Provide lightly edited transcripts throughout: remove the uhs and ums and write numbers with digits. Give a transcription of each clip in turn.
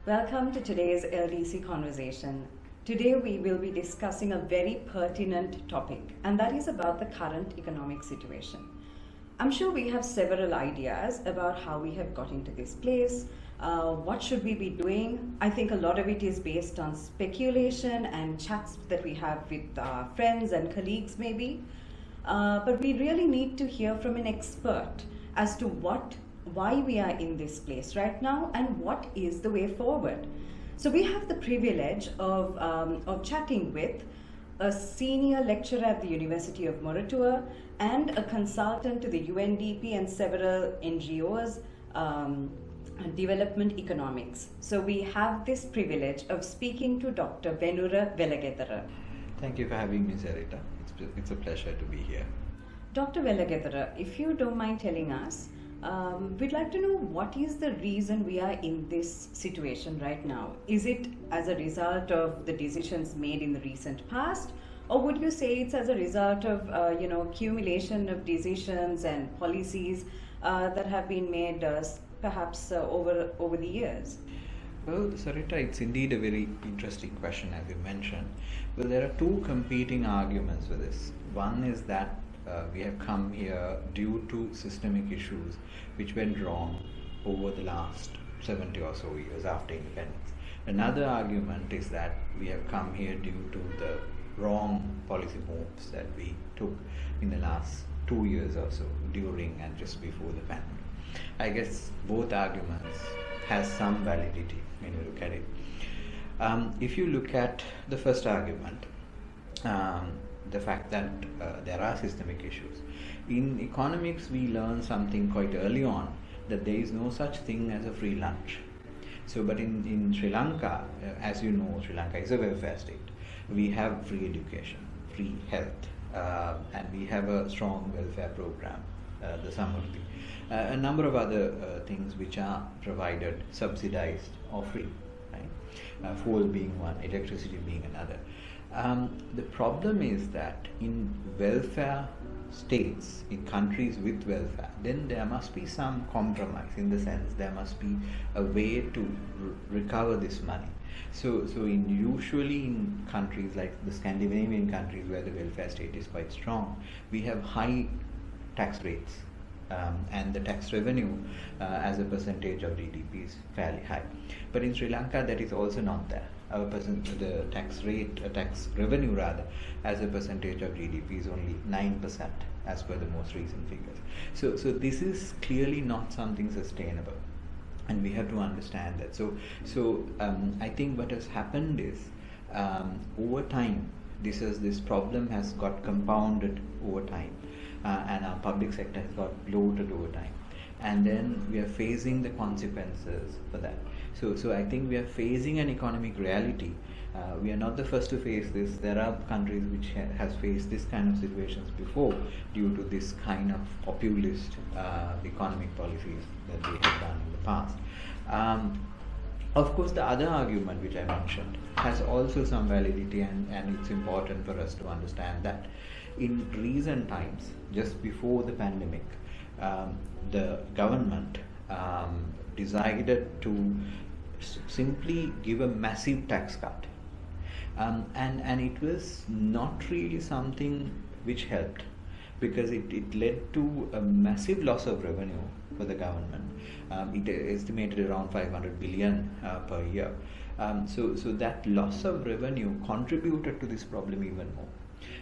Welcome to today's LDC conversation. Today we will be discussing a very pertinent topic, and that is about the current economic situation. I'm sure we have several ideas about how we have got into this place. What should we be doing? I think a lot of it is based on speculation and chats that we have with friends and colleagues maybe. But we really need to hear from an expert as to why we are in this place right now and what is the way forward. So we have the privilege of chatting with a senior lecturer at the University of Moratuwa and a consultant to the UNDP and several NGOs, development economics. So we have this privilege of speaking to Dr. Venura Welagedara. Thank you for having me, Sarita. It's a pleasure to be here. Dr. Welagedara, if you don't mind telling us, we'd like to know what is the reason we are in this situation right now. Is it as a result of the decisions made in the recent past, or would you say it's as a result of accumulation of decisions and policies that have been made perhaps over the years? Well, Sarita, it's indeed a very interesting question, as you mentioned. Well, there are two competing arguments for this. One is that we have come here due to systemic issues which went wrong over the last 70 or so years after independence. Another argument is that we have come here due to the wrong policy moves that we took in the last 2 years or so, during and just before the pandemic. I guess both arguments has some validity when you look at it. If you look at the first argument, the fact that there are systemic issues. In economics, we learn something quite early on, that there is no such thing as a free lunch. So, but in Sri Lanka, as you know, Sri Lanka is a welfare state. We have free education, free health, and we have a strong welfare program, the Samruddhi. A number of other things which are provided, subsidized or free, right? Fuel being one, electricity being another. The problem is that in welfare states, in countries with welfare, then there must be some compromise, in the sense there must be a way to recover this money. So usually in countries like the Scandinavian countries where the welfare state is quite strong, we have high tax rates. And the tax revenue as a percentage of GDP is fairly high. But in Sri Lanka, that is also not there. The tax revenue rather, as a percentage of GDP is only 9% as per the most recent figures. So this is clearly not something sustainable, and we have to understand that. So I think what has happened is over time, this problem has got compounded over time. And our public sector has got bloated over time, and then we are facing the consequences for that. So I think we are facing an economic reality. We are not the first to face this. There are countries which has faced this kind of situations before due to this kind of populist economic policies that they have done in the past. Of course, the other argument which I mentioned has also some validity, and it's important for us to understand that in recent times, just before the pandemic, the government decided to simply give a massive tax cut, and it was not really something which helped, because it led to a massive loss of revenue for the government. It estimated around 500 billion per year. So that loss of revenue contributed to this problem even more.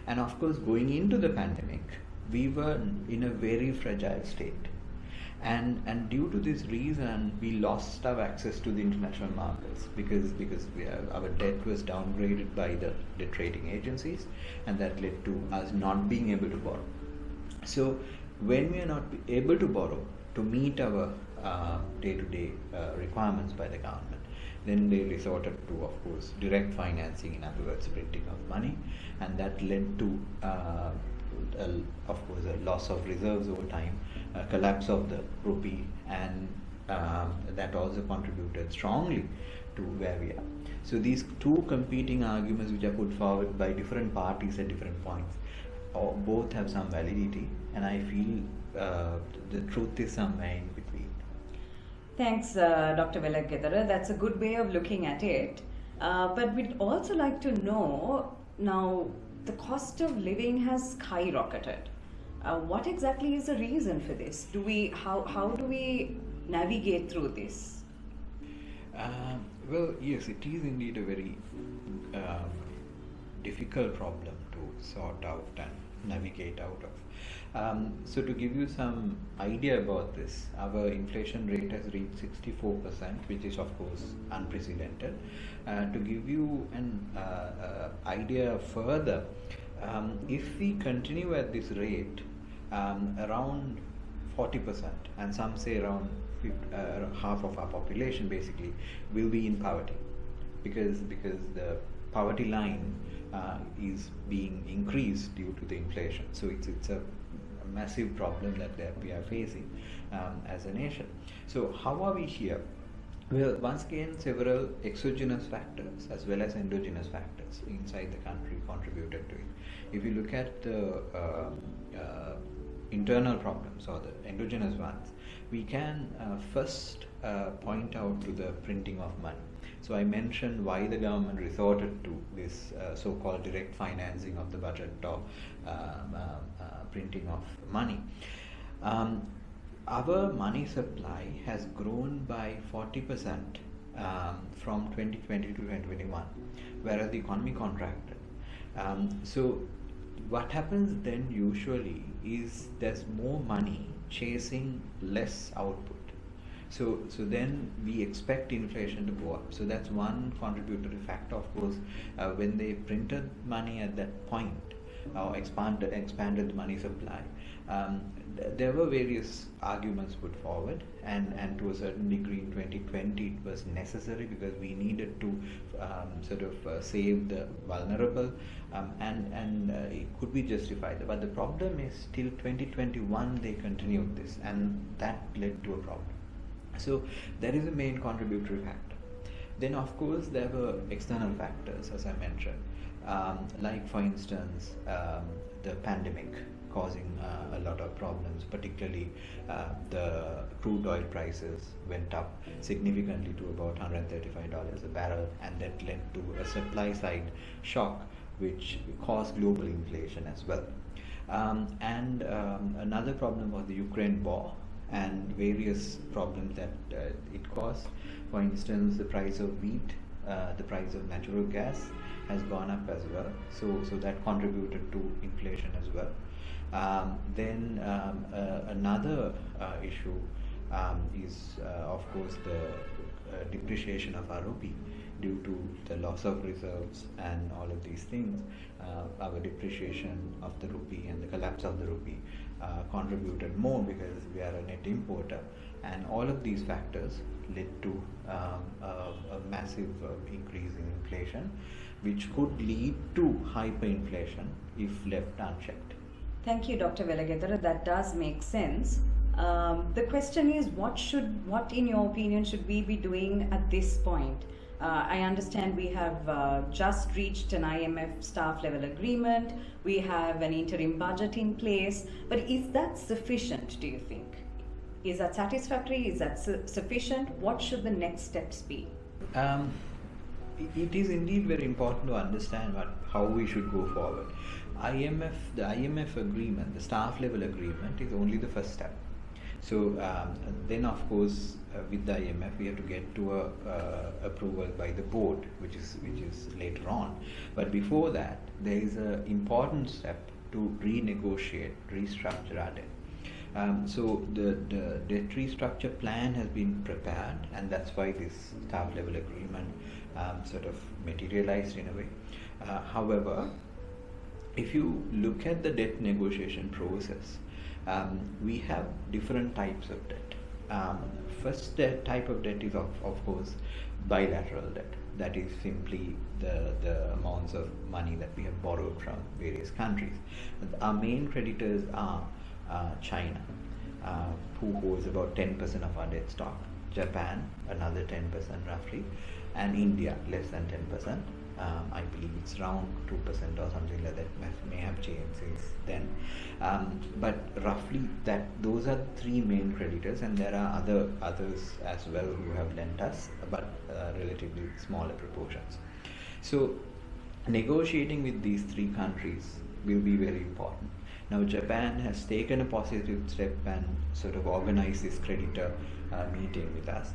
And of course, going into the pandemic, we were in a very fragile state. And due to this reason, we lost our access to the international markets, because our debt was downgraded by the debt rating agencies, and that led to us not being able to borrow. So when we are not able to borrow to meet our day-to-day requirements by the government, then they resorted to, of course, direct financing, in other words, printing of money, and that led to, of course, a loss of reserves over time, a collapse of the rupee, and that also contributed strongly to where we are. So these two competing arguments which are put forward by different parties at different points, both have some validity, and I feel the truth is somewhere in between. Thanks, Dr. Welagedara. That's a good way of looking at it. But we'd also like to know now the cost of living has skyrocketed. What exactly is the reason for this? How do we navigate through this? Well, yes, it is indeed a very um, difficult problem to sort out and navigate out of. So, to give you some idea about this, our inflation rate has reached 64%, which is, of course, unprecedented. To give you an idea further, if we continue at this rate, around 40%, and some say around half of our population basically will be in poverty, because the poverty line is being increased due to the inflation. So it's a massive problem that we are facing as a nation. So how are we here? Well, once again, several exogenous factors as well as endogenous factors inside the country contributed to it. If you look at the internal problems or the endogenous ones, we can first point out to the printing of money. So I mentioned why the government resorted to this so-called direct financing of the budget or printing of money. Our money supply has grown by 40% from 2020 to 2021, whereas the economy contracted. So what happens then usually is there's more money chasing less output. So then we expect inflation to go up. So that's one contributory factor, of course. When they printed money at that point, or expanded the money supply, there were various arguments put forward, and to a certain degree in 2020 it was necessary because we needed to save the vulnerable, and it could be justified. But the problem is till 2021 they continued this, and that led to a problem. So that is the main contributory factor. Then of course there were external factors, as I mentioned, like for instance the pandemic causing a lot of problems, particularly the crude oil prices went up significantly to about $135 a barrel, and that led to a supply side shock which caused global inflation as well. Another problem was the Ukraine war and various problems that it caused. For instance, the price of wheat, the price of natural gas has gone up as well. So that contributed to inflation as well. Then another issue is, of course, the depreciation of our rupee due to the loss of reserves and all of these things. Our depreciation of the rupee and the collapse of the rupee contributed more because we are a net importer, and all of these factors led to a massive increase in inflation, which could lead to hyperinflation if left unchecked. Thank you, Dr. Welagedara. That does make sense. The question is, what in your opinion should we be doing at this point? I understand we have just reached an IMF staff level agreement. We have an interim budget in place. But is that sufficient, do you think? Is that satisfactory? Is that sufficient? What should the next steps be? It is indeed very important to understand how we should go forward. The IMF agreement, the staff level agreement, is only the first step. So then, of course, with the IMF, we have to get to approval by the board, which is later on. But before that, there is an important step to renegotiate, restructure our debt. So the debt restructure plan has been prepared, and that's why this staff level agreement sort of materialized in a way. However, if you look at the debt negotiation process, we have different types of debt. First type of debt is of course bilateral debt. That is simply the amounts of money that we have borrowed from various countries. Our main creditors are China, who holds about 10% of our debt stock, Japan another 10% roughly, and India less than 10%. I believe it's around 2% or something like that. May have changed since then, but roughly that those are three main creditors, and there are others as well who have lent us, but relatively smaller proportions. So negotiating with these three countries will be very important. Now Japan has taken a positive step and sort of organized this creditor meeting with us,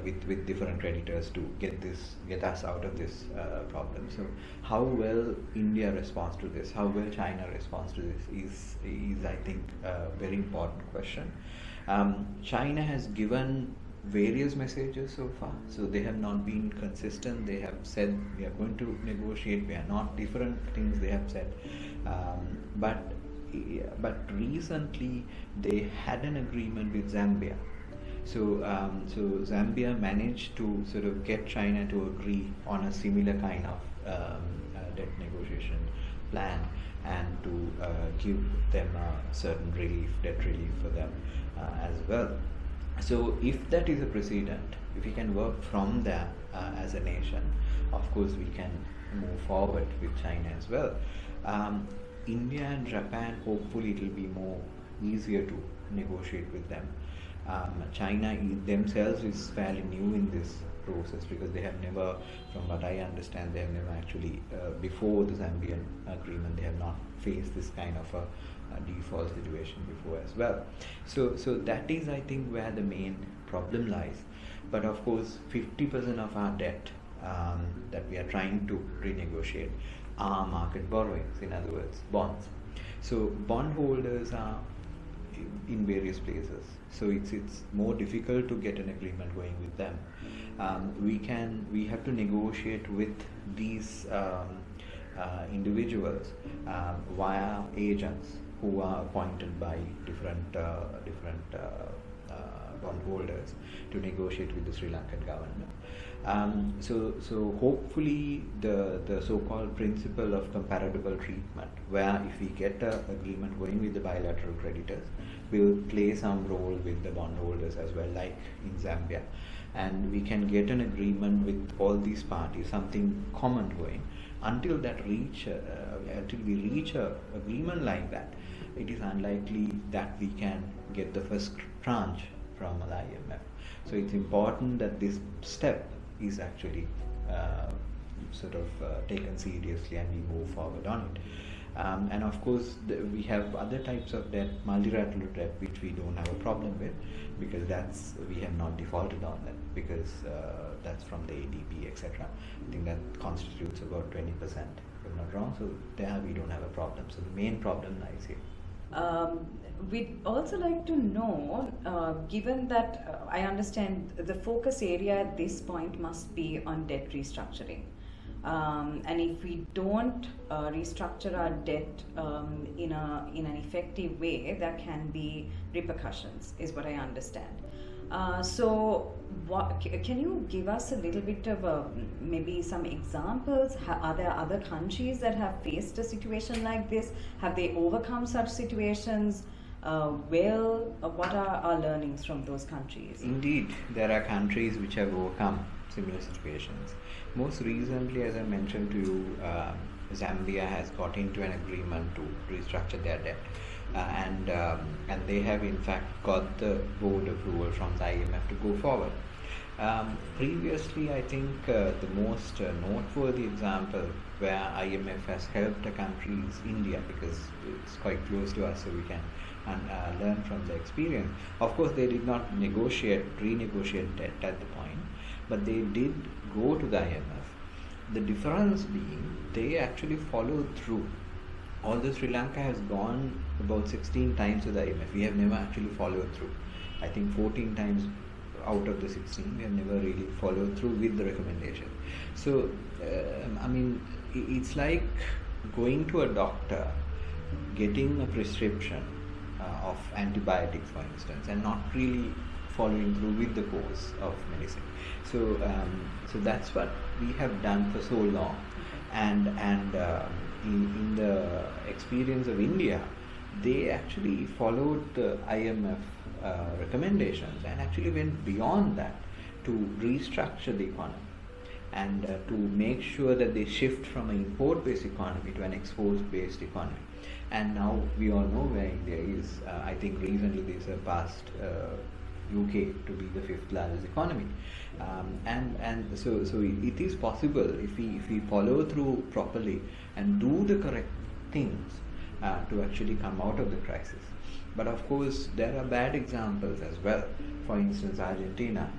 with different creditors to get us out of this problem. So how well India responds to this, how well China responds to this is I think a very important question. China has given various messages so far, so they have not been consistent. They have said we are going to negotiate, we are not, different things they have said, but recently they had an agreement with Zambia. So Zambia managed to sort of get China to agree on a similar kind of debt negotiation plan, and to give them a certain debt relief for them as well. So if that is a precedent, if we can work from there as a nation, of course we can move forward with China as well. India and Japan, hopefully it will be more easier to negotiate with them. China themselves is fairly new in this process, because they have never, from what I understand, they have never actually, before the Zambian agreement, they have not faced this kind of a default situation before as well. So that is, I think, where the main problem lies. But of course 50% of our debt that we are trying to renegotiate are market borrowings, in other words bonds. So bondholders are in various places, so it's more difficult to get an agreement going with them. We have to negotiate with these individuals via agents who are appointed by different bondholders to negotiate with the Sri Lankan government. So hopefully the so-called principle of comparable treatment, where if we get an agreement going with the bilateral creditors, will play some role with the bondholders as well, like in Zambia, and we can get an agreement with all these parties, something common going. Until we reach a agreement like that, it is unlikely that we can get the first tranche from the IMF. So it's important that this step is actually taken seriously, and we move forward on it. And of course we have other types of debt, multilateral debt, which we don't have a problem with, because we have not defaulted on that, because that's from the ADB, etc. I think that constitutes about 20%, if I'm not wrong. So there we don't have a problem. So the main problem lies here. We'd also like to know, given that I understand the focus area at this point must be on debt restructuring. And if we don't restructure our debt in an effective way, there can be repercussions, is what I understand. Can you give us a little bit of maybe some examples? Are there other countries that have faced a situation like this? Have they overcome such situations? What are our learnings from those countries? Indeed, there are countries which have overcome similar situations. Most recently, as I mentioned to you, Zambia has got into an agreement to restructure their debt, and they have in fact got the board approval from the IMF to go forward. Previously, I think the most noteworthy example where IMF has helped a country is India, because it's quite close to us, so we can learn from the experience. Of course, they did not renegotiate debt at the point, but they did go to the IMF. The difference being, they actually followed through. Although Sri Lanka has gone about 16 times to the IMF, we have never actually followed through. I think 14 times out of the 16, we have never really followed through with the recommendation. So, it's like going to a doctor, getting a prescription of antibiotics, for instance, and not really following through with the course of medicine. So that's what we have done for so long, and in the experience of India, they actually followed the IMF recommendations and actually went beyond that to restructure the economy. and to make sure that they shift from an import-based economy to an export-based economy. And now we all know where India is. I think recently they surpassed UK to be the fifth largest economy, so it is possible if we follow through properly and do the correct things to actually come out of the crisis. But of course, there are bad examples as well. For instance, Argentina,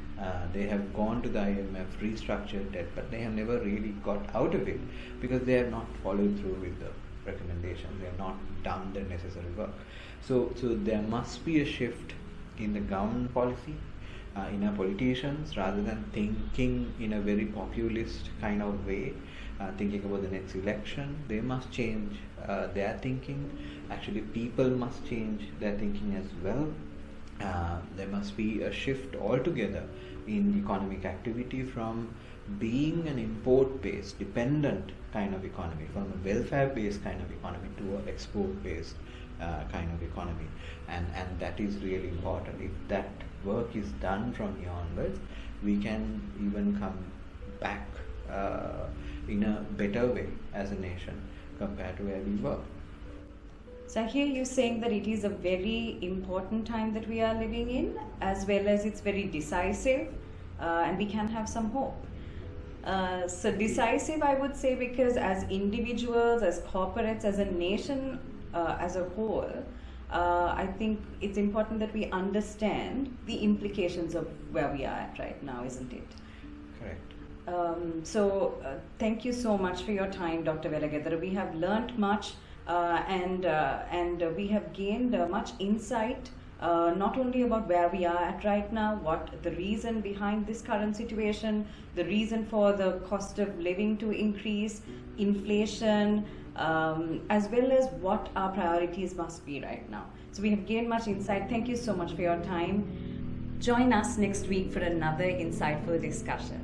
they have gone to the IMF, restructured debt, but they have never really got out of it because they have not followed through with the recommendations. They have not done the necessary work. So there must be a shift in the government policy, in our politicians, rather than thinking in a very populist kind of way, thinking about the next election. They must change their thinking. Actually, people must change their thinking as well. There must be a shift altogether in economic activity from being an import-based, dependent kind of economy, from a welfare-based kind of economy to an export-based kind of economy, and that is really important. If that work is done from here onwards, we can even come back in a better way as a nation compared to where we were. So I hear you saying that it is a very important time that we are living in, as well as it's very decisive, and we can have some hope. So decisive, I would say, because as individuals, as corporates, as a nation, as a whole, I think it's important that we understand the implications of where we are at right now, isn't it? Correct. So thank you so much for your time, Dr. Welagedara. We have learnt much, and we have gained much insight, not only about where we are at right now, what the reason behind this current situation, the reason for the cost of living to increase, inflation, as well as what our priorities must be right now. So we have gained much insight. Thank you so much for your time. Join us next week for another insightful discussion.